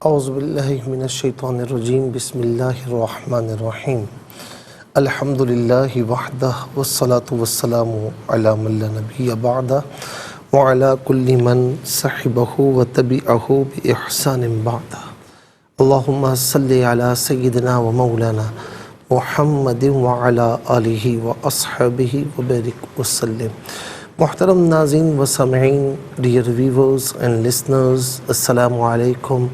اعوذ باللہ من الشیطان الرجیم بسم اللہ الرحمن الرحیم الحمدللہ وحدہ والصلاة والسلام علی من لا نبی بعدہ وعلی کل من صحبہ وتبعہ بإحسان بعدہ اللہم صلی علی سیدنا و مولانا محمد وعلی آلہ واصحابہ وبارک وسلم۔ محترم ناظرین و سامعین، ڈیئر ویورز اینڈ لسنرز، السلام علیکم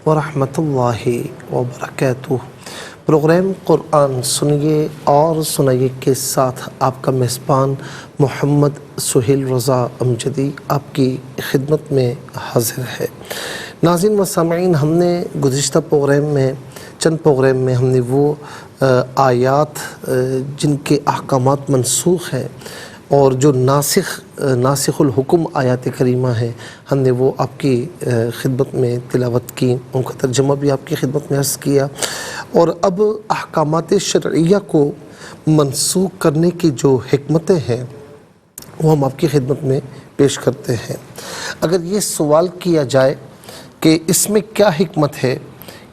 ورحمۃ اللہ وبرکاتہ۔ پروگرام قرآن سنیے اور سنائیے کے ساتھ آپ کا میزبان محمد سہیل رضا امجدی آپ کی خدمت میں حاضر ہے۔ ناظرین و سامعین، ہم نے گزشتہ چند پروگرام میں ہم نے وہ آیات جن کے احکامات منسوخ ہیں اور جو ناسخ الحکم آیات کریمہ ہیں، ہم نے وہ آپ کی خدمت میں تلاوت کی، ان کا ترجمہ بھی آپ کی خدمت میں عرض کیا، اور اب احکامات شرعیہ کو منسوخ کرنے کی جو حکمتیں ہیں وہ ہم آپ کی خدمت میں پیش کرتے ہیں۔ اگر یہ سوال کیا جائے کہ اس میں کیا حکمت ہے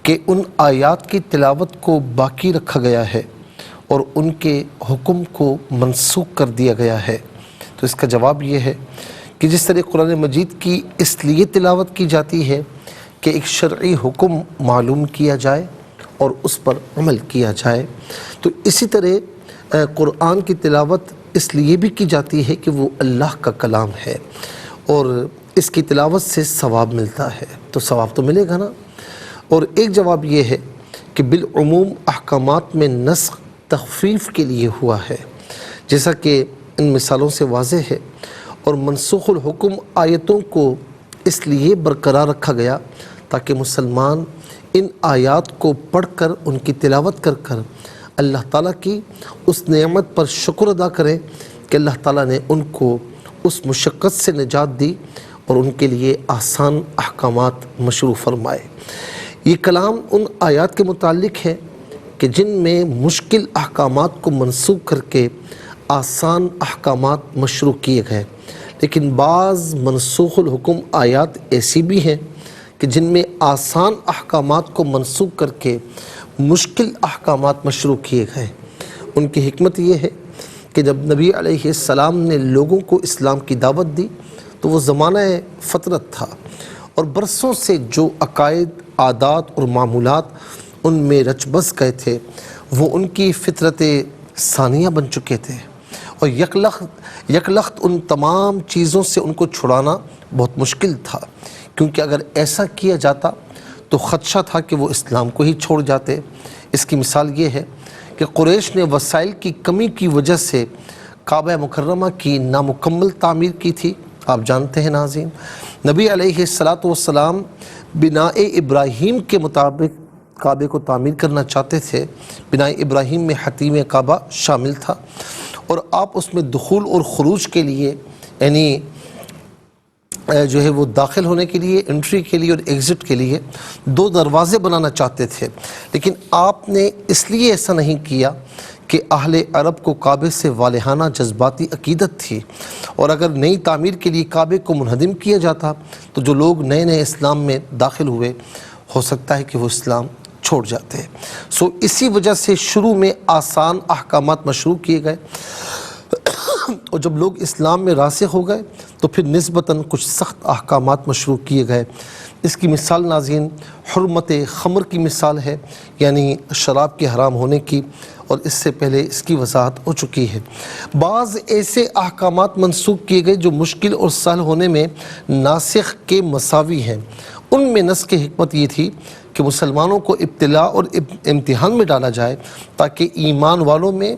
کہ ان آیات کی تلاوت کو باقی رکھا گیا ہے اور ان کے حکم کو منسوخ کر دیا گیا ہے، تو اس کا جواب یہ ہے کہ جس طرح قرآن مجید کی اس لیے تلاوت کی جاتی ہے کہ ایک شرعی حکم معلوم کیا جائے اور اس پر عمل کیا جائے، تو اسی طرح قرآن کی تلاوت اس لیے بھی کی جاتی ہے کہ وہ اللہ کا کلام ہے اور اس کی تلاوت سے ثواب ملتا ہے، تو ثواب تو ملے گا نا۔ اور ایک جواب یہ ہے کہ بالعموم احکامات میں نسخ تخفیف کے لیے ہوا ہے، جیسا کہ ان مثالوں سے واضح ہے، اور منسوخ الحکم آیتوں کو اس لیے برقرار رکھا گیا تاکہ مسلمان ان آیات کو پڑھ کر ان کی تلاوت کر کر اللہ تعالیٰ کی اس نعمت پر شکر ادا کریں کہ اللہ تعالیٰ نے ان کو اس مشقت سے نجات دی اور ان کے لیے آسان احکامات مشروع فرمائے۔ یہ کلام ان آیات کے متعلق ہے کہ جن میں مشکل احکامات کو منسوخ کر کے آسان احکامات مشروع کیے گئے، لیکن بعض منسوخ الحکم آیات ایسی بھی ہیں کہ جن میں آسان احکامات کو منسوخ کر کے مشکل احکامات مشروع کیے گئے۔ ان کی حکمت یہ ہے کہ جب نبی علیہ السلام نے لوگوں کو اسلام کی دعوت دی تو وہ زمانہ فطرت تھا، اور برسوں سے جو عقائد، عادات اور معمولات ان میں رچ بس گئے تھے وہ ان کی فطرت ثانیہ بن چکے تھے، اور یک لخت ان تمام چیزوں سے ان کو چھڑانا بہت مشکل تھا، کیونکہ اگر ایسا کیا جاتا تو خدشہ تھا کہ وہ اسلام کو ہی چھوڑ جاتے۔ اس کی مثال یہ ہے کہ قریش نے وسائل کی کمی کی وجہ سے کعبہ مکرمہ کی نامکمل تعمیر کی تھی۔ آپ جانتے ہیں ناظرین، نبی علیہ السلام بناء ابراہیم کے مطابق کعبے کو تعمیر کرنا چاہتے تھے۔ بناء ابراہیم میں حتیم کعبہ شامل تھا، اور آپ اس میں دخول اور خروج کے لیے یعنی جو ہے وہ داخل ہونے کے لیے، انٹری کے لیے اور ایگزٹ کے لیے 2 دروازے بنانا چاہتے تھے، لیکن آپ نے اس لیے ایسا نہیں کیا کہ اہل عرب کو کعبے سے والہانہ جذباتی عقیدت تھی، اور اگر نئی تعمیر کے لیے کعبے کو منہدم کیا جاتا تو جو لوگ نئے اسلام میں داخل ہوئے ہو سکتا ہے کہ وہ اسلام چھوڑ جاتے۔ اسی وجہ سے شروع میں آسان احکامات مشروع کیے گئے، اور جب لوگ اسلام میں راسخ ہو گئے تو پھر نسبتاً کچھ سخت احکامات مشروع کیے گئے۔ اس کی مثال ناظرین حرمت خمر کی مثال ہے، یعنی شراب کے حرام ہونے کی، اور اس سے پہلے اس کی وضاحت ہو چکی ہے۔ بعض ایسے احکامات منسوخ کیے گئے جو مشکل اور سہل ہونے میں ناسخ کے مساوی ہیں۔ ان میں نسخ کی حکمت یہ تھی کہ مسلمانوں کو ابتلاء اور امتحان میں ڈالا جائے تاکہ ایمان والوں میں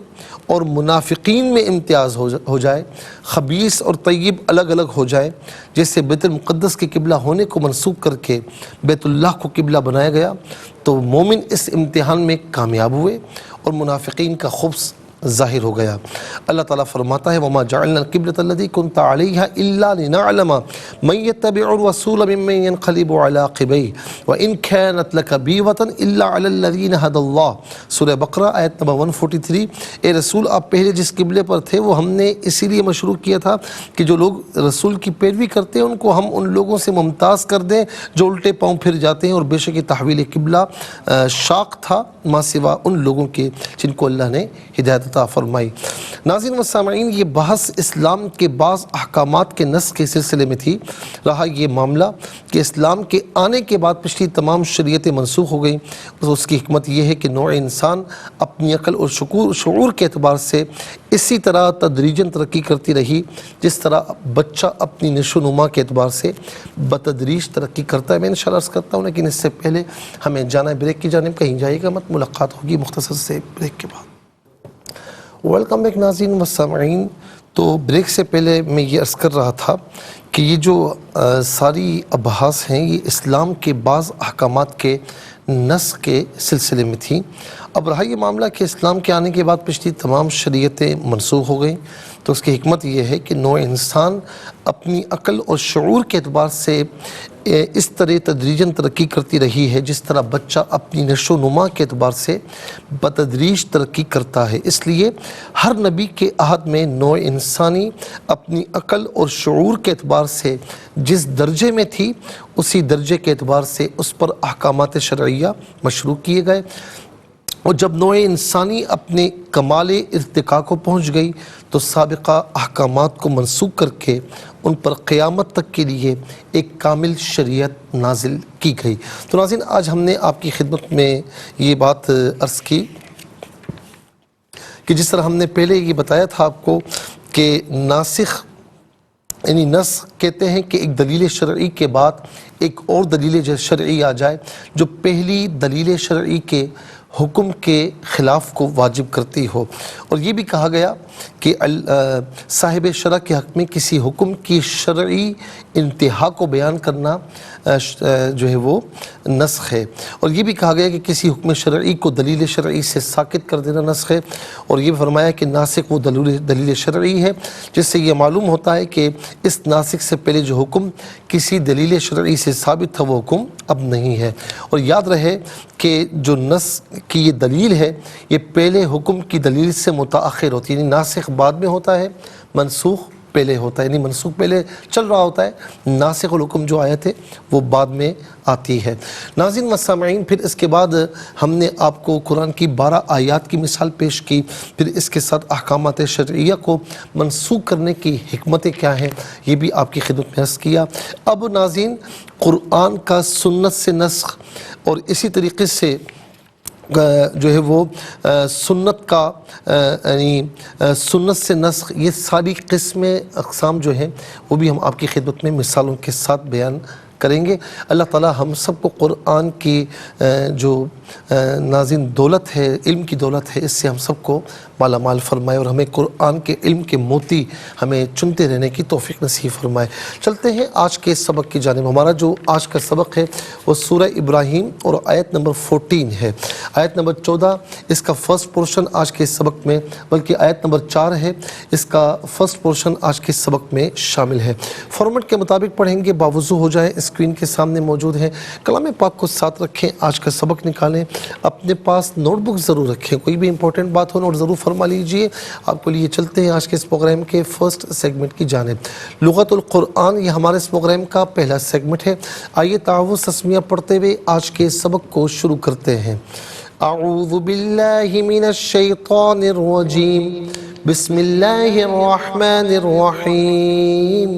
اور منافقین میں امتیاز ہو جائے، خبیث اور طیب الگ الگ ہو جائے، جیسے بیت المقدس کے قبلہ ہونے کو منسوخ کر کے بیت اللہ کو قبلہ بنایا گیا، تو مومن اس امتحان میں کامیاب ہوئے اور منافقین کا خبث ظاہر ہو گیا۔ اللہ تعالیٰ فرماتا ہے وَمَا جَعَلْنَا الْقِبْلَةَ الَّتِي كُنْتَ عَلَيْهَا إِلَّا لِنَعْلَمَ مَن يَتَّبِعُ الرَّسُولَ مِمَّن يَنْقَلِبُ عَلَىٰ عَقِبَيْهِ وَإِنْ كَانَتْ لَكَبِيرَةً إِلَّا عَلَى الَّذِينَ هَدَى اللَّهُ۔ سورہ بقرہ آیت نمبر 143۔ اے رسول آپ پہلے جس قبلے پر تھے وہ ہم نے اسی لیے مشروع کیا تھا کہ جو لوگ رسول کی پیروی کرتے ہیں ان کو ہم ان لوگوں سے ممتاز کر دیں جو الٹے پاؤں پھر جاتے ہیں، اور بے شک یہ تحویل قبلہ شاق تھا ماں سوا ان لوگوں کے جن کو اللہ نے ہدایت عطا فرمائی۔ ناظرین و سامعین، یہ بحث اسلام کے بعض احکامات کے نسخ کے سلسلے میں تھی۔ رہا یہ معاملہ کہ اسلام کے آنے کے بعد پچھلی تمام شریعتیں منسوخ ہو گئیں۔ اس کی حکمت یہ ہے کہ نوع انسان اپنی عقل اور شعور کے اعتبار سے اسی طرح تدریجاً ترقی کرتی رہی جس طرح بچہ اپنی نشو و نما کے اعتبار سے بتدریج ترقی کرتا ہے۔ میں انشاءاللہ عرض کرتا ہوں لیکن اس سے پہلے ہمیں جانا ہے بریک کی جانب، کہیں جائے گا مت، ملاقات ہوگی مختصر سے بریک کے بعد۔ ویلکم بیک ناظرین و سامعین۔ تو بریک سے پہلے میں یہ عرض کر رہا تھا کہ یہ جو ساری ابحاث ہیں یہ اسلام کے بعض احکامات کے نسخ کے سلسلے میں تھیں۔ اب رہا یہ معاملہ کہ اسلام کے آنے کے بعد پچھلی تمام شریعتیں منسوخ ہو گئیں، تو اس کی حکمت یہ ہے کہ نوع انسان اپنی عقل اور شعور کے اعتبار سے اس طرح تدریجاً ترقی کرتی رہی ہے جس طرح بچہ اپنی نشو و نما کے اعتبار سے بتدریج ترقی کرتا ہے۔ اس لیے ہر نبی کے عہد میں نوع انسانی اپنی عقل اور شعور کے اعتبار سے جس درجے میں تھی اسی درجے کے اعتبار سے اس پر احکامات شرعیہ مشروع کیے گئے، اور جب نوع انسانی اپنے کمال ارتقاء کو پہنچ گئی تو سابقہ احکامات کو منسوخ کر کے ان پر قیامت تک کے لیے ایک کامل شریعت نازل کی گئی۔ تو ناظرین، آج ہم نے آپ کی خدمت میں یہ بات عرض کی کہ جس طرح ہم نے پہلے یہ بتایا تھا آپ کو کہ ناسخ یعنی نسخ کہتے ہیں کہ ایک دلیل شرعی کے بعد ایک اور دلیل شرعی آ جائے جو پہلی دلیل شرعی کے حکم کے خلاف کو واجب کرتی ہو، اور یہ بھی کہا گیا کہ صاحب شرع کے حق میں کسی حکم کی شرعی انتہا کو بیان کرنا جو ہے وہ نسخ ہے، اور یہ بھی کہا گیا کہ کسی حکم شرعی کو دلیل شرعی سے ساقط کر دینا نسخ ہے، اور یہ فرمایا کہ ناسخ وہ دلیل شرعی ہے جس سے یہ معلوم ہوتا ہے کہ اس ناسخ سے پہلے جو حکم کسی دلیل شرعی سے ثابت تھا وہ حکم اب نہیں ہے۔ اور یاد رہے کہ جو نسخ کی یہ دلیل ہے یہ پہلے حکم کی دلیل سے متأخر ہوتی ہے، یعنی ناسخ بعد میں ہوتا ہے، منسوخ پہلے ہوتا ہے، یعنی منسوخ پہلے چل رہا ہوتا ہے، ناسخ الحکم جو آیت ہے وہ بعد میں آتی ہے۔ ناظرین و سامعین، پھر اس کے بعد ہم نے آپ کو قرآن کی 12 آیات کی مثال پیش کی، پھر اس کے ساتھ احکامات شرعیہ کو منسوخ کرنے کی حکمتیں کیا ہیں یہ بھی آپ کی خدمت میں عرض کیا۔ اب ناظرین، قرآن کا سنت سے نسخ اور اسی طریقے سے جو ہے وہ سنت کا یعنی سنت سے نسخ، یہ ساری قسمیں اقسام جو ہیں وہ بھی ہم آپ کی خدمت میں مثالوں کے ساتھ بیان کریں گے۔ اللہ تعالی ہم سب کو قرآن کی جو ناظرین دولت ہے، علم کی دولت ہے، اس سے ہم سب کو مالا مال فرمائے اور ہمیں قرآن کے علم کے موتی ہمیں چنتے رہنے کی توفیق نصیب فرمائے۔ چلتے ہیں آج کے سبق کی جانب۔ ہمارا جو آج کا سبق ہے وہ سورہ ابراہیم اور آیت نمبر 14 ہے۔ آیت نمبر 14 اس کا فرسٹ پورشن آج کے سبق میں، بلکہ آیت نمبر 4 ہے اس کا فرسٹ پورشن آج کے سبق میں شامل ہے۔ فارمیٹ کے مطابق پڑھیں گے، باوضو ہو جائے، اسکرین کے سامنے موجود ہے۔ کلام پاک کو ساتھ رکھیں، آج کا سبق نکالیں، اپنے پاس نوٹ بک ضرور رکھیں، کوئی بھی امپورٹنٹ بات ہو نوٹ ضرور فرما لیجئے۔ آپ کو لیے چلتے ہیں آج کے اس پروگرام کے فرسٹ سیگمنٹ کی جانب۔ لغت القرآن یہ ہمارے اس پروگرام کا پہلا سیگمنٹ ہے۔ آئیے تعاوذ تسمیہ پڑھتے ہوئے آج کے سبق کو شروع کرتے ہیں۔ اعوذ باللہ من الشیطان الرجیم، بسم اللہ الرحمن الرحیم۔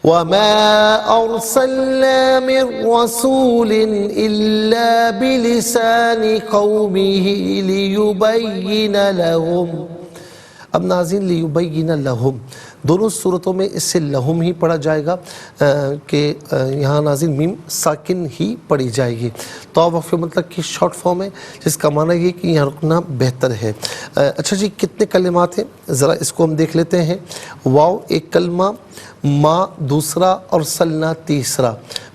وَمَا أَرْسَلْنَا مِن رَّسُولٍ إِلَّا بِلِسَانِ قَوْمِهِ لِيُبَيِّنَ لَهُمْ۔ اب ناظرین، لِيُبَيِّنَ لَهُمْ دونوں صورتوں میں اس سے لہم ہی پڑھا جائے گا کہ یہاں ناظرین میم ساکن ہی پڑھی جائے گی۔ تو وقف مطلق کی شارٹ فارم ہے جس کا معنی یہ کہ یہاں رکنا بہتر ہے۔ اچھا جی، کتنے کلمات ہیں ذرا اس کو ہم دیکھ لیتے ہیں۔ واو ایک کلمہ، ما دوسرا اور سلنا تیسرا۔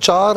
4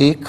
1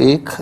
1,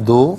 2,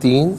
3,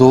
2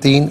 3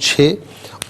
6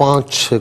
5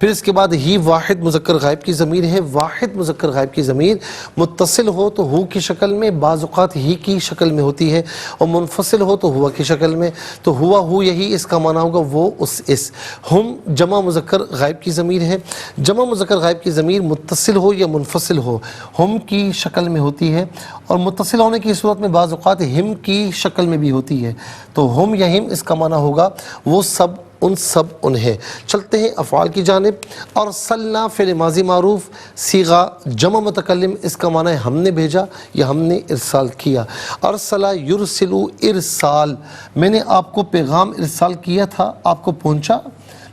پھر اس کے بعد ہی واحد مذکر غائب کی ضمیر ہے۔ واحد مذکر غائب کی ضمیر متصل ہو تو ہو کی شکل میں، بعض اوقات ہی کی شکل میں ہوتی ہے، اور منفصل ہو تو ہوا کی شکل میں۔ تو ہوا ہو یہی اس کا معنی ہوگا وہ اس۔ ہم جمع مذکر غائب کی ضمیر ہے۔ جمع مذکر غائب کی ضمیر متصل ہو یا منفصل ہو ہم کی شکل میں ہوتی ہے، اور متصل ہونے کی صورت میں بعض اوقات ہم کی شکل میں بھی ہوتی ہے۔ تو ہم یا ہم اس کا معنی ہوگا وہ سب ان سب انہیں۔ چلتے ہیں افعال کی جانب۔ ارسلنا فعل ماضی معروف، صیغہ جمع متکلم، اس کا معنی ہے ہم نے بھیجا یا ہم نے ارسال کیا۔ ارسلا یرسلو ارسال، میں نے آپ کو پیغام ارسال کیا تھا، آپ کو پہنچا،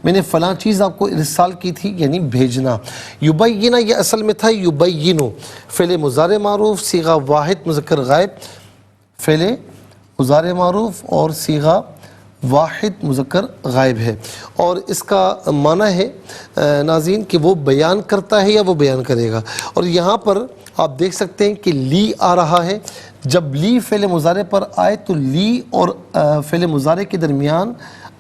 میں نے فلاں چیز آپ کو ارسال کی تھی، یعنی بھیجنا۔ یبینہ یہ اصل میں تھا یبینو، فعل مضارع معروف، صیغہ واحد مذکر غائب، فعل مضارع معروف اور صیغہ واحد مذکر غائب ہے، اور اس کا معنی ہے ناظرین کہ وہ بیان کرتا ہے یا وہ بیان کرے گا۔ اور یہاں پر آپ دیکھ سکتے ہیں کہ لی آ رہا ہے۔ جب لی فعل مضارع پر آئے تو لی اور فعل مضارع کے درمیان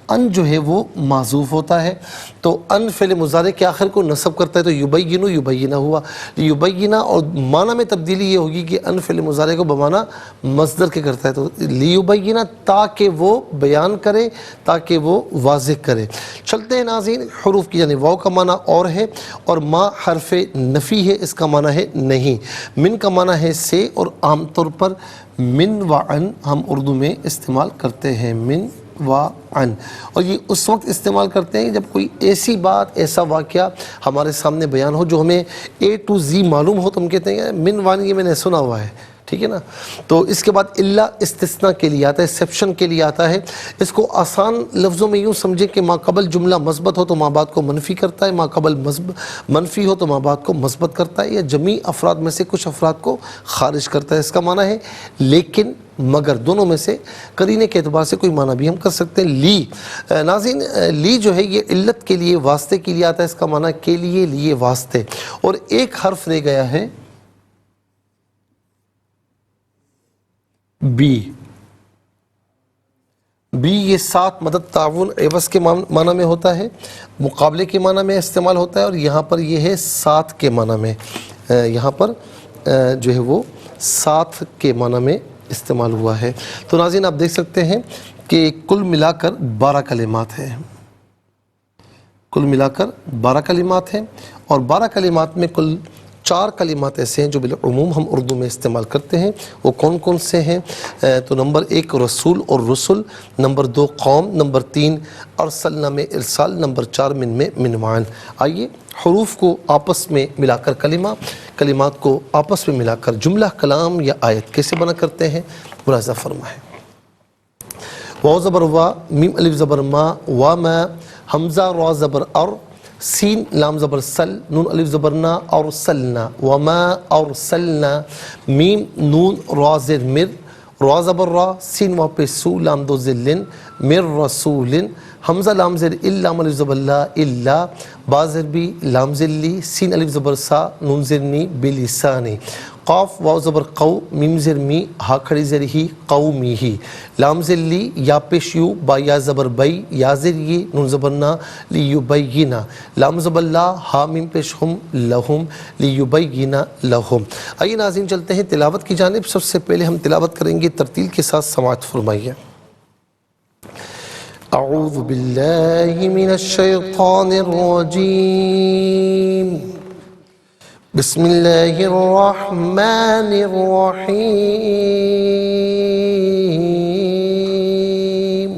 ان جو ہے وہ معذوف ہوتا ہے، تو ان فعل مضارع کے آخر کو نصب کرتا ہے، تو یبینو یبینہ ہوا، لیبینہ، اور معنی میں تبدیلی یہ ہوگی کہ ان فعل مضارع کو بمعنی مصدر کے کرتا ہے، تو لیبینہ، تاکہ وہ بیان کرے، تاکہ وہ واضح کرے۔ چلتے ہیں ناظرین حروف کی، یعنی واو کا معنی اور ہے، اور ما حرف نفی ہے، اس کا معنی ہے نہیں۔ من کا معنی ہے سے، اور عام طور پر من و عن ہم اردو میں استعمال کرتے ہیں، من و عن، اور یہ اس وقت استعمال کرتے ہیں جب کوئی ایسی بات، ایسا واقعہ ہمارے سامنے بیان ہو جو ہمیں اے ٹو زی معلوم ہو، تو ہم کہتے ہیں من و عن، یہ میں نے سنا ہوا ہے، ٹھیک ہے نا۔ تو اس کے بعد اللہ استثناء کے لیے آتا ہے، ایکسیپشن کے لیے آتا ہے۔ اس کو آسان لفظوں میں یوں سمجھیں کہ ما قبل جملہ مثبت ہو تو ما بعد کو منفی کرتا ہے، ما قبل منفی ہو تو ما بعد کو مثبت کرتا ہے، یا جمیع افراد میں سے کچھ افراد کو خارج کرتا ہے، اس کا معنی ہے لیکن، مگر، دونوں میں سے قرینے کے اعتبار سے کوئی معنی بھی ہم کر سکتے ہیں۔ لی ناظرین، لی جو ہے یہ علت کے لیے، واسطے کے لیے آتا ہے، اس کا معنی کے لیے، لیے، واسطے، اور ایک حرف رہ گیا ہے بی۔ بی یہ ساتھ، مدد، تعاون، عوض کے معنی میں ہوتا ہے، مقابلے کے معنی میں استعمال ہوتا ہے، اور یہاں پر یہ ہے ساتھ کے معنی میں، یہاں پر جو ہے وہ ساتھ کے معنی میں استعمال ہوا ہے۔ تو ناظرین آپ دیکھ سکتے ہیں کہ کل ملا کر 12 کلمات ہیں، کل ملا کر 12 کلمات ہیں، اور 12 کلمات میں کل 4 کلمات ایسے ہیں جو بالعموم ہم اردو میں استعمال کرتے ہیں۔ وہ کون کون سے ہیں؟ تو نمبر 1 رسول اور رسل، نمبر 2 قوم، نمبر 3 ارسلنا میں ارسال، نمبر 4 من میں منوان۔ آئیے حروف کو آپس میں ملا کر کلمات کو آپس میں ملا کر جملہ، کلام یا آیت کیسے بنا کرتے ہیں، ملاحظہ فرمائیں۔ واو زبر وا، میم الف زبر ما، وا ما، حمزہ را زبر اور، سین لام زبر سل، نون الف زبر نا، ارسلنا، وما ارسلنا، میم نون را زر مر، را زبر را، سین واو پہ سو، لام دو ذلن، مر رسول، حمزہ لام زر ال، لام الف زبر لا، الا، با زر بی، لام زلی، سین الف زبر سا، نون زر نی، بلسانی، قاف واو زبر قو، میم زر می، ہا کھڑی زر ہی، قومی ہی، لام زر لی، یا پیش یو، با یا زبر بی، یا زر یہ، نون زبر نا، لیبینا، لام زبر لا، ہا میم پیش ہم، لہم، لیبینا لہم۔ آئیے ناظرین چلتے ہیں تلاوت کی جانب۔ سب سے پہلے ہم تلاوت کریں گے، ترتیل کے ساتھ سماعت فرمائیے۔ اعوذ باللہ من الشیطان الرجیم، بسم اللہ الرحمن الرحیم،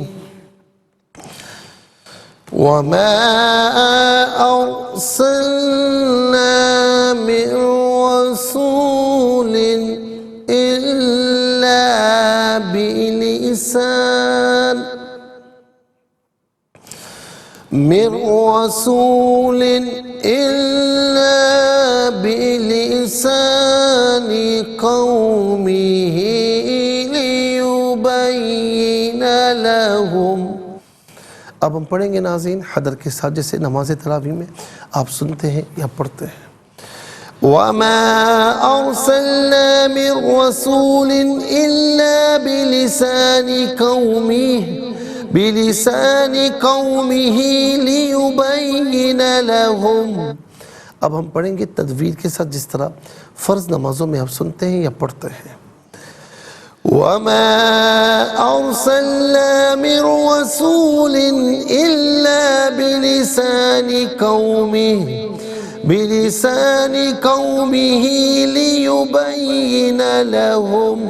وما ارسلنا من رسول الا بلسان، من رسول الا بلسان قومه ليبين لهم۔ اب ہم پڑھیں گے ناظرین حدر کے ساتھ، جیسے نماز تراویح میں آپ سنتے ہیں یا پڑھتے ہیں۔ وَمَا أَرْسَلْنَا مِن رَّسُولٍ إِلَّا بِلِسَانِ قَوْمِهِ، بلسان قومه ليبين لهم۔ اب ہم پڑھیں گے تدویر کے ساتھ، جس طرح فرض نمازوں میں آپ سنتے ہیں یا پڑھتے ہیں۔ وَمَا أَرْسَلْنَا مِن رَّسُولٍ إِلَّا بِلِسَانِ قَوْمِهِ لِيُبَيِّنَ لَهُمْ۔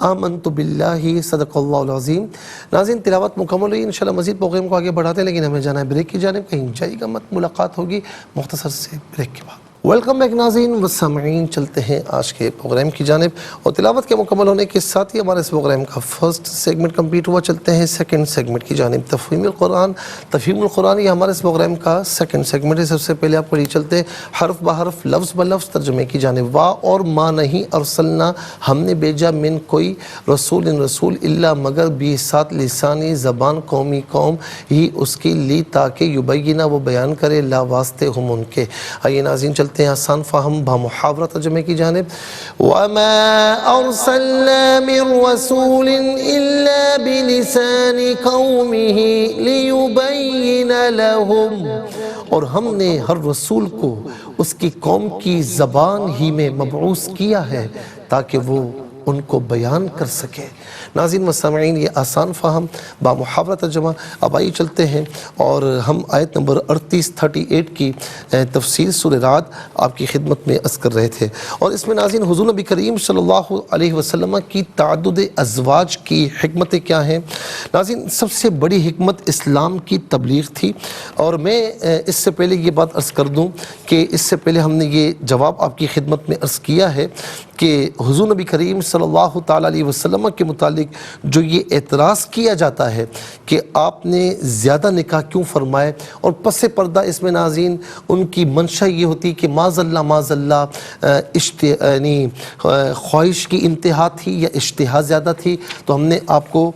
آمنت باللہ، صدق اللہ العظیم۔ ناظرین، تلاوت مکمل ہوئی، انشاءاللہ مزید پروگرام کو آگے بڑھاتے ہیں، لیکن ہمیں جانا ہے بریک کی جانب، کہیں جائیے گا مت، ملاقات ہوگی مختصر سے بریک کے بعد۔ ویلکم بیک ناظرین و سامعین، چلتے ہیں آج کے پروگرام کی جانب، اور تلاوت کے مکمل ہونے کے ساتھ ہی ہمارے اس پروگرام کا فرسٹ سیگمنٹ کمپلیٹ ہوا۔ چلتے ہیں سیکنڈ سیگمنٹ کی جانب، تفہیم القرآن۔ تفہیم القرآن یہ ہمارے اس پروگرام کا سیکنڈ سیگمنٹ ہے۔ سب سے پہلے آپ کو چلتے ہیں حرف بحرف، لفظ بلفظ ترجمے کی جانب۔ وا اور ما نہیں، ارسلنا ہم نے بھیجا، من کوئی، رسول رسول، الا مگر، بھی ساتھ، لسانی زبان، قومی قوم ہی اس کی، لی تاکہ، یبینہ وہ بیان کرے، لا واسطے ہم ان کے۔ آئیے ناظرین چلتے ہیں آسان فہم با محاورہ ترجمے کی جانب۔ وَمَا أَرْسَلْنَا مِن رَّسُولٍ إِلَّا بِلِسَانِ قَوْمِهِ لِيُبَيِّنَ لَهُمْ، اور ہم نے ہر رسول کو اس کی قوم کی زبان ہی میں مبعوث کیا ہے تاکہ وہ ان کو بیان کر سکے۔ ناظرین و سامعین، یہ آسان فہم با محاورہ ترجمہ۔ اب آئیے چلتے ہیں اور ہم آیت نمبر 38 کی تفسیر سورہ رعد آپ کی خدمت میں عرض کر رہے تھے، اور اس میں ناظرین حضور نبی کریم صلی اللہ علیہ وسلم کی تعدد ازواج کی حکمتیں کیا ہیں۔ ناظرین، سب سے بڑی حکمت اسلام کی تبلیغ تھی، اور میں اس سے پہلے یہ بات عرض کر دوں کہ اس سے پہلے ہم نے یہ جواب آپ کی خدمت میں عرض کیا ہے کہ حضور نبی کریم صلی اللہ تعالیٰ علیہ وسلم کے متعلق جو یہ اعتراض کیا جاتا ہے کہ آپ نے زیادہ نکاح کیوں فرمائے، اور پس پردہ اس میں ناظرین ان کی منشا یہ ہوتی کہ معاذ اللہ خواہش کی انتہا تھی یا اشتہا زیادہ تھی۔ تو ہم نے آپ کو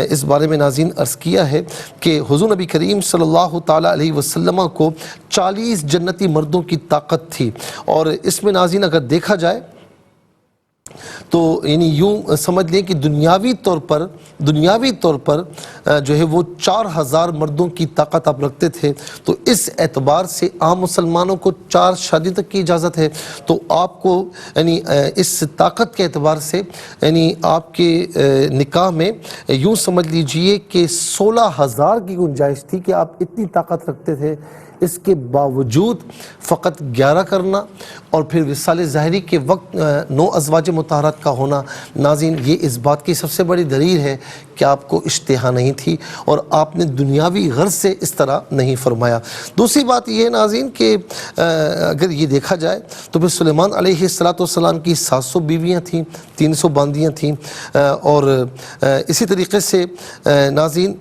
اس بارے میں ناظرین عرض کیا ہے کہ حضور نبی کریم صلی اللہ تعالیٰ علیہ وسلم کو 40 جنتی مردوں کی طاقت تھی، اور اس میں ناظرین اگر دیکھا جائے تو یعنی یوں سمجھ لیں کہ دنیاوی طور پر جو ہے وہ 4000 مردوں کی طاقت آپ رکھتے تھے۔ تو اس اعتبار سے عام مسلمانوں کو 4 شادی تک کی اجازت ہے، تو آپ کو یعنی اس طاقت کے اعتبار سے یعنی آپ کے نکاح میں یوں سمجھ لیجئے کہ 16000 کی گنجائش تھی کہ آپ اتنی طاقت رکھتے تھے، اس کے باوجود فقط 11 کرنا اور پھر وصال ظاہری کے وقت 9 ازواج مطہرات کا ہونا، ناظرین یہ اس بات کی سب سے بڑی دلیل ہے کہ آپ کو اشتہا نہیں تھی اور آپ نے دنیاوی غرض سے اس طرح نہیں فرمایا۔ دوسری بات یہ ہے ناظرین کہ اگر یہ دیکھا جائے تو پھر سلیمان علیہ السلام کی 700 بیویاں تھیں، 300 باندیاں تھیں، اور اسی طریقے سے ناظرین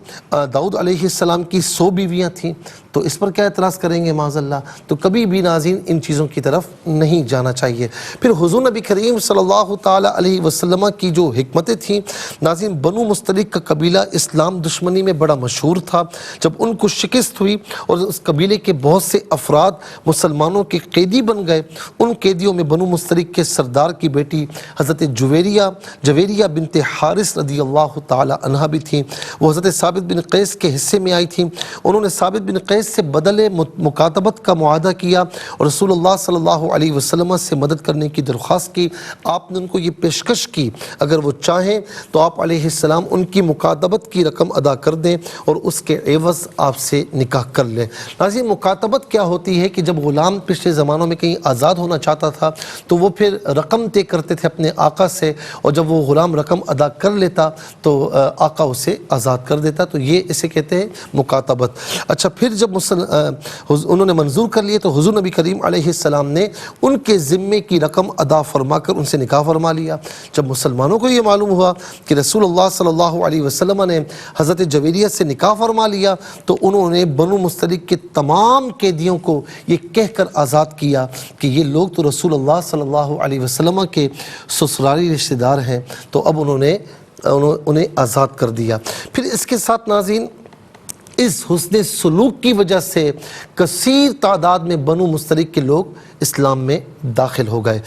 داؤد علیہ السلام کی 100 بیویاں تھیں۔ تو اس پر کیا اعتراض کریں گے معاذ اللہ؟ تو کبھی بھی ناظرین ان چیزوں کی طرف نہیں جانا چاہیے۔ پھر حضور نبی کریم صلی اللہ تعالیٰ علیہ وسلم کی جو حکمتیں تھیں ناظرین، بنو مستلق کا قبیلہ اسلام دشمنی میں بڑا مشہور تھا۔ جب ان کو شکست ہوئی اور اس قبیلے کے بہت سے افراد مسلمانوں کے قیدی بن گئے، ان قیدیوں میں بنو مستلق کے سردار کی بیٹی حضرت جویریہ بنت حارث رضی اللہ تعالیٰ عنہ بھی تھیں۔ وہ حضرت ثابت بن قیس کے حصے میں آئی تھیں۔ انہوں نے ثابت بن قیس سے بدل مکاتبت کا معاہدہ کیا اور رسول اللہ صلی اللہ علیہ وسلم سے مدد کرنے کی درخواست کی۔ آپ نے ان کو یہ پیشکش کی اگر وہ چاہیں تو آپ علیہ السلام ان کی مکاتبت کی رقم ادا کر دیں اور اس کے عوض آپ سے نکاح کر لیں۔ ناظرین، مکاتبت کیا ہوتی ہے کہ جب غلام پچھلے زمانوں میں کہیں آزاد ہونا چاہتا تھا تو وہ پھر رقم طے کرتے تھے اپنے آقا سے، اور جب وہ غلام رقم ادا کر لیتا تو آقا اسے آزاد کر دیتا، تو یہ اسے کہتے ہیں مکاتبت۔ اچھا، پھر جب انہوں نے منظور کر لیے تو حضور نبی کریم علیہ السلام نے ان کے ذمے کی رقم ادا فرما کر ان سے نکاح فرما لیا۔ جب مسلمانوں کو یہ معلوم ہوا کہ رسول اللہ صلی اللہ علیہ وسلم نے حضرت جویریہ سے نکاح فرما لیا تو انہوں نے بنو مستلق کے تمام قیدیوں کو یہ کہہ کر آزاد کیا کہ یہ لوگ تو رسول اللہ صلی اللہ علیہ وسلم کے سسرالی رشتہ دار ہیں، تو اب انہیں آزاد کر دیا۔ پھر اس کے ساتھ ناظرین اس حسن سلوک کی وجہ سے کثیر تعداد میں بنو مستلق کے لوگ اسلام میں داخل ہو گئے۔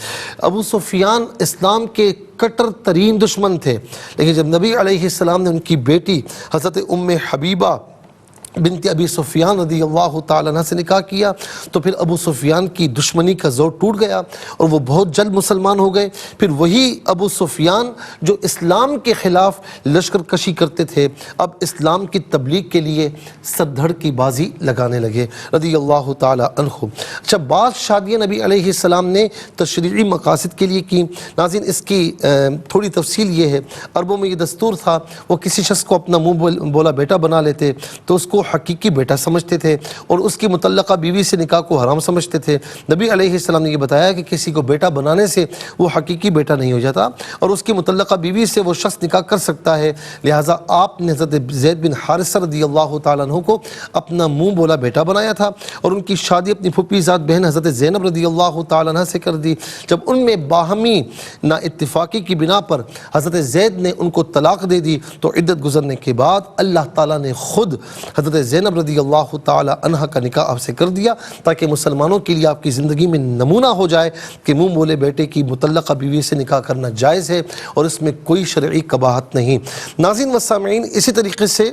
ابو سفیان اسلام کے کٹر ترین دشمن تھے، لیکن جب نبی علیہ السلام نے ان کی بیٹی حضرت ام حبیبہ بنت ابی سفیان رضی اللہ تعالیٰ عنہ سے نکاح کیا تو پھر ابو سفیان کی دشمنی کا زور ٹوٹ گیا اور وہ بہت جلد مسلمان ہو گئے۔ پھر وہی ابو سفیان جو اسلام کے خلاف لشکر کشی کرتے تھے اب اسلام کی تبلیغ کے لیے سردھڑ کی بازی لگانے لگے رضی اللہ تعالیٰ عنہ۔ اچھا، بعض شادیاں نبی علیہ السلام نے تشریعی مقاصد کے لیے کی۔ ناظرین، اس کی تھوڑی تفصیل یہ ہے، عربوں میں یہ دستور تھا، وہ کسی شخص کو اپنا منہ بولا بیٹا بنا لیتے تو اس کو حقیقی بیٹا سمجھتے تھے اور اس کی متعلقہ بیوی سے نکاح کو حرام سمجھتے تھے۔ نبی علیہ السلام نے یہ بتایا کہ کسی کو بیٹا بنانے سے وہ حقیقی بیٹا نہیں ہو جاتا اور اس کی متعلقہ بیوی سے وہ شخص نکاح کر سکتا ہے، لہٰذا آپ نے حضرت زید بن حارثہ رضی اللہ تعالیٰ عنہ کو اپنا منہ بولا بیٹا بنایا تھا اور ان کی شادی اپنی پھوپھی ذات بہن حضرت زینب رضی اللہ تعالیٰ عنہ سے کر دی۔ جب ان میں باہمی نا اتفاقی کی بنا پر حضرت زید نے ان کو طلاق دے دی تو عدت گزرنے کے بعد اللہ تعالیٰ نے خود حضرت زینب رضی اللہ تعالی عنہ کا نکاح آپ سے کر دیا تاکہ مسلمانوں کے لیے آپ کی زندگی میں نمونہ ہو جائے کہ منہ بولے بیٹے کی متعلقہ بیوی سے نکاح کرنا جائز ہے اور اس میں کوئی شرعی قباحت نہیں۔ ناظرین و سامعین، اسی طریقے سے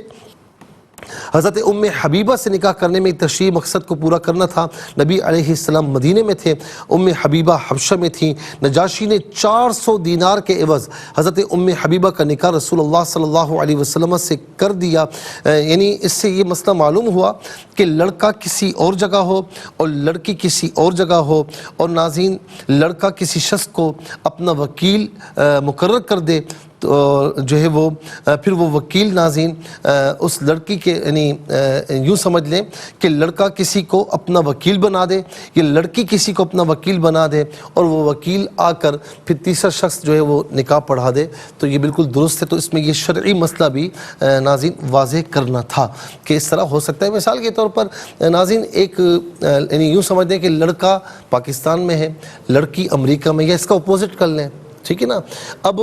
حضرت ام حبیبہ سے نکاح کرنے میں تشریعی مقصد کو پورا کرنا تھا۔ نبی علیہ السلام مدینے میں تھے، ام حبیبہ حبشہ میں تھیں۔ نجاشی نے 400 دینار کے عوض حضرت ام حبیبہ کا نکاح رسول اللہ صلی اللہ علیہ وسلم سے کر دیا۔ یعنی اس سے یہ مسئلہ معلوم ہوا کہ لڑکا کسی اور جگہ ہو اور لڑکی کسی اور جگہ ہو اور ناظرین لڑکا کسی شخص کو اپنا وکیل مقرر کر دے تو جو ہے وہ پھر وہ وکیل ناظرین اس لڑکی کے یعنی یوں سمجھ لیں کہ لڑکا کسی کو اپنا وکیل بنا دے یا لڑکی کسی کو اپنا وکیل بنا دے اور وہ وکیل آ کر پھر تیسرا شخص جو ہے وہ نکاح پڑھا دے تو یہ بالکل درست ہے۔ تو اس میں یہ شرعی مسئلہ بھی ناظرین واضح کرنا تھا کہ اس طرح ہو سکتا ہے۔ مثال کے طور پر ناظرین ایک یعنی یوں سمجھ دیں کہ لڑکا پاکستان میں ہے، لڑکی امریکہ میں، یا اس کا اپوزٹ کر لیں، ٹھیک ہے نا۔ اب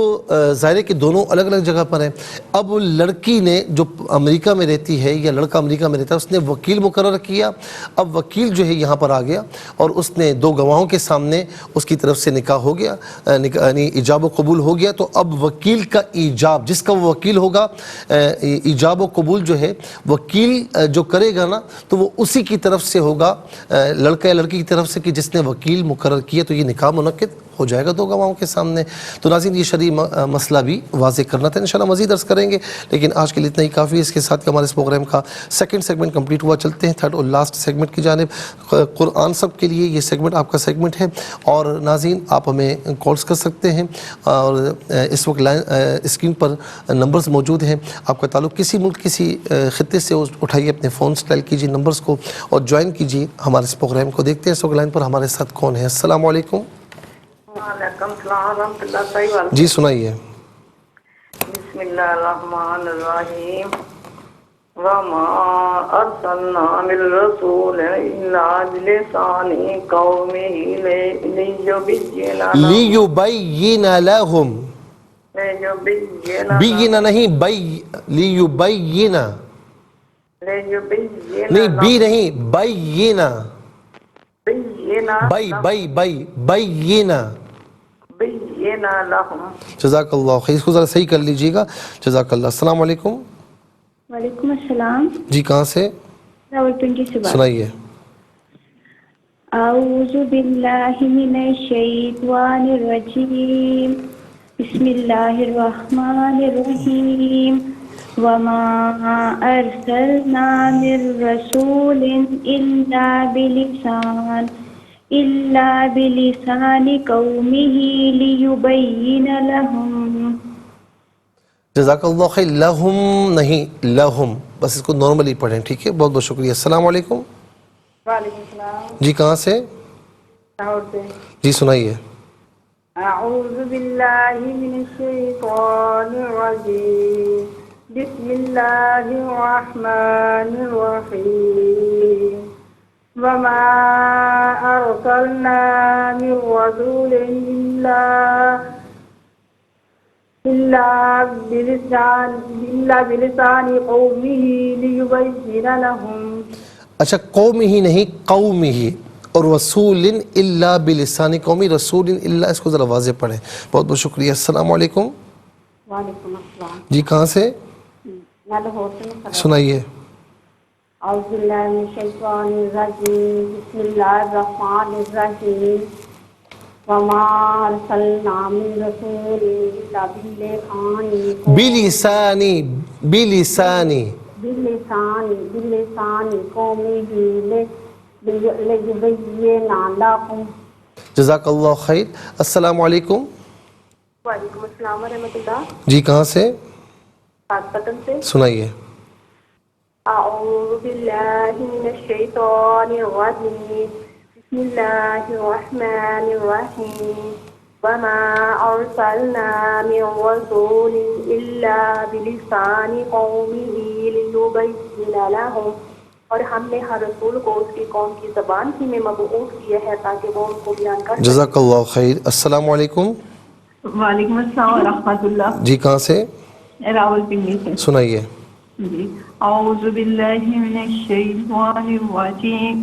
ظاہر ہے کہ دونوں الگ الگ جگہ پر ہیں۔ اب لڑکی نے جو امریکہ میں رہتی ہے یا لڑکا امریکہ میں رہتا ہے اس نے وکیل مقرر کیا۔ اب وکیل جو ہے یہاں پر آ گیا اور اس نے 2 گواہوں کے سامنے اس کی طرف سے نکاح ہو گیا، یعنی ایجاب و قبول ہو گیا۔ تو اب وکیل کا ایجاب، جس کا وہ وکیل ہوگا، ایجاب و قبول جو ہے وکیل جو کرے گا نا تو وہ اسی کی طرف سے ہوگا، لڑکا یا لڑکی کی طرف سے، کہ جس نے وکیل مقرر کیا تو یہ نکاح منعقد ہو جائے گا 2 گواہوں کے سامنے۔ تو ناظرین یہ شرعی مسئلہ بھی واضح کرنا تھا، انشاءاللہ مزید عرض کریں گے، لیکن آج کے لیے اتنا ہی کافی ہے۔ اس کے ساتھ ہمارے اس پروگرام کا سیکنڈ سیگمنٹ کمپلیٹ ہوا۔ چلتے ہیں تھرڈ اور لاسٹ سیگمنٹ کی جانب۔ قرآن سب کے لیے یہ سیگمنٹ آپ کا سیگمنٹ ہے اور ناظرین آپ ہمیں کالز کر سکتے ہیں اور اس وقت اسکرین پر نمبرز موجود ہیں۔ آپ کا تعلق کسی ملک کسی خطے سے اٹھائیے اپنے فون سے ڈائل کیجیے نمبرز کو اور جوائن کیجیے ہمارے اس پروگرام کو۔ دیکھتے ہیں اس وقت لائن پر ہمارے ساتھ کون ہے۔ السلام علیکم۔ وعلیکم السلام ورحمۃ اللہ وبرکاتہ۔ جی سنائیے۔ بسم اللہ الرحمن الرحیم۔ وما ارسلنا من رسول الا بلسان قومه ليبين لهم بينا نہیں ليبين نہیں بی نہیں بینا بینا جزاک اللہ خیر۔ اس کو ذرا صحیح کر لیجیے گا، جزاک اللہ۔ السلام علیکم۔ وعلیکم السلام۔ جی کہاں سے؟ راولپنڈی سے بات۔ سنائیے۔ اعوذ باللہ من الشیطان الرجیم، بسم اللہ الرحمن الرحیم۔ وما ارسلنا من رسول الا بلسان قومه ليبين لهم۔ جزاک اللہ خیر۔ لہم نہیں لہم، بس اس کو نارملی پڑھیں، ٹھیک ہے؟ بہت بہت شکریہ۔ السلام علیکم۔ وعلیکم السلام۔ جی کہاں سے؟ لاہور سے۔ جی سنائیے۔ اعوذ باللہ من الشیطان الرجیم، بسم اللہ الرحمن الرحیم۔ وما ارسلنا من رسول الا بلسان قومه ليبين لهم۔ اچھا قوم ہی نہیں قوم ہی، اور رسول الا بلسان قومی، رسول الا اس کو ذرا واضح پڑھیں. بہت بہت شکریہ. السلام علیکم. وعلیکم السلام. جی کہاں سے؟ میں لاہور سے ہوں. سنائیے. اعوذ باللہ من الشیطان الرجیم. بسم اللہ الرحمن الرحیم. وما ارسلنا من رسول الا بلسانی بلسان قومه لیبین لهم. جزاک اللہ خیر. السلام علیکم. وعلیکم السلام ورحمۃ اللہ. جی کہاں سے؟ پاکستان سے. سنائیے. اعوذ باللہ من الشیطان الرجیم. بسم اللہ الرحمن الرحیم. وما ارسلنا من رسول الا بلسان قومه لیبین لهم. اور ہم نے ہر رسول کو اس کی قوم کی زبان ہی میں مبعوث کیا ہے تاکہ وہ ان کو بیان کر سکے. جزاک اللہ خیر. السلام علیکم. وعلیکم السلام ورحمۃ اللہ. جی کہاں سے؟ راولپنڈی سے. سنائیے. جی اعوذ باللہ من الشیطان الرجیم.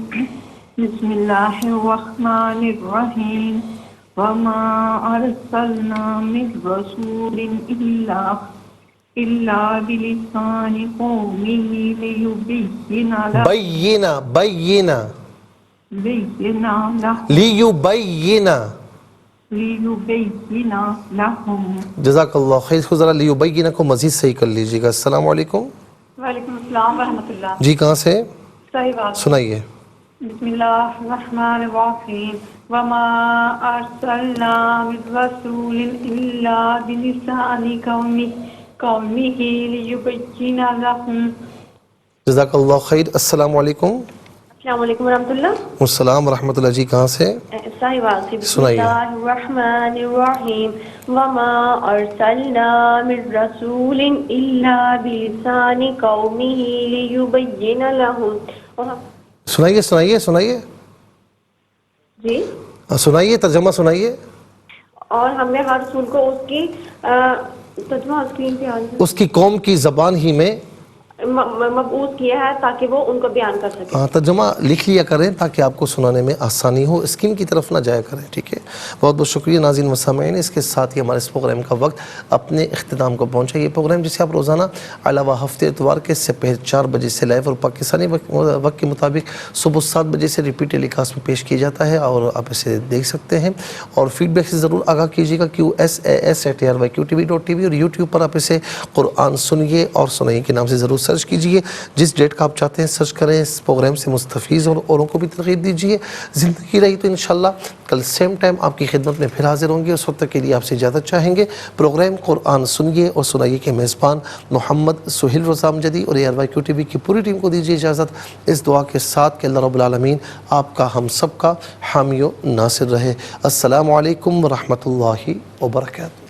بسم اللہ الرحمن الرحیم. وما ارسلنا من رسول الا بلسان قومه لیبین لهم. بینا لیبین لهم. جزاک اللہ خیر. اس کو ذرا لیبین کو مزید صحیح کر لیجیے گا. السلام علیکم. وعلیکم السلام ورحمۃ اللہ. جی کہاں سے؟ صحیح بات. سنائیے. بسم اللہ الرحمن الرحیم. وما ارسلنا من رسول الا بلسان قومه لیبین لهم. جزاک اللہ خیر. السلام علیکم. السلام علیکم ورحمۃ اللہ. السلام ورحمۃ اللہ. جی کہاں سے؟ صحیح بات سے. بسم سنائیے. اللہ الرحمن الرحیم. وما ارسلنا من رسول الا بلسان قومه لیبین لهم. سنائیے. جی سنائیے. ترجمہ سنائیے. اور ہم نے ہر رسول کو اس کی ترجمہ اسکرین پہ اس کی قوم کی زبان ہی میں مبعوث کیا ہے تاکہ وہ ان کو بیان کر سکے. ترجمہ لکھ لیا کریں تاکہ آپ کو سنانے میں آسانی ہو. اسکرین کی طرف نہ جایا کریں. ٹھیک ہے. بہت بہت شکریہ ناظرین و سامعین. اس کے ساتھ ہی ہمارے اس پروگرام کا وقت اپنے اختتام کو پہنچا. یہ پروگرام جسے آپ روزانہ علاوہ ہفتے اتوار کے سپہر 4 بجے سے لائیو اور پاکستانی وقت کے مطابق صبح 7 بجے سے ریپیٹ ٹیلی کاسٹ میں پیش کیا جاتا ہے اور آپ اسے دیکھ سکتے ہیں. اور فیڈ بیک سے ضرور آگاہ کیجیے گا. QSAS@RYQTV.tv اور یوٹیوب پر آپ اسے قرآن سنیے اور سنائیے کے نام سے ضرور سرچ کیجیے. جس ڈیٹ کا آپ چاہتے ہیں سرچ کریں. اس پروگرام سے مستفیض اور اوروں کو بھی ترغیب دیجیے. زندگی رہی تو انشاءاللہ کل سیم ٹائم آپ کی خدمت میں پھر حاضر ہوں گے. اس وقت تک کے لیے آپ سے اجازت چاہیں گے. پروگرام قرآن سنیے اور سنائیے کے میزبان محمد سہیل رضا امجدی اور ARYQTV کی پوری ٹیم کو دیجیے اجازت اس دعا کے ساتھ کہ اللہ رب العالمین آپ کا ہم سب کا حامی و ناصر رہے. السلام علیکم ورحمۃ اللہ وبرکاتہ.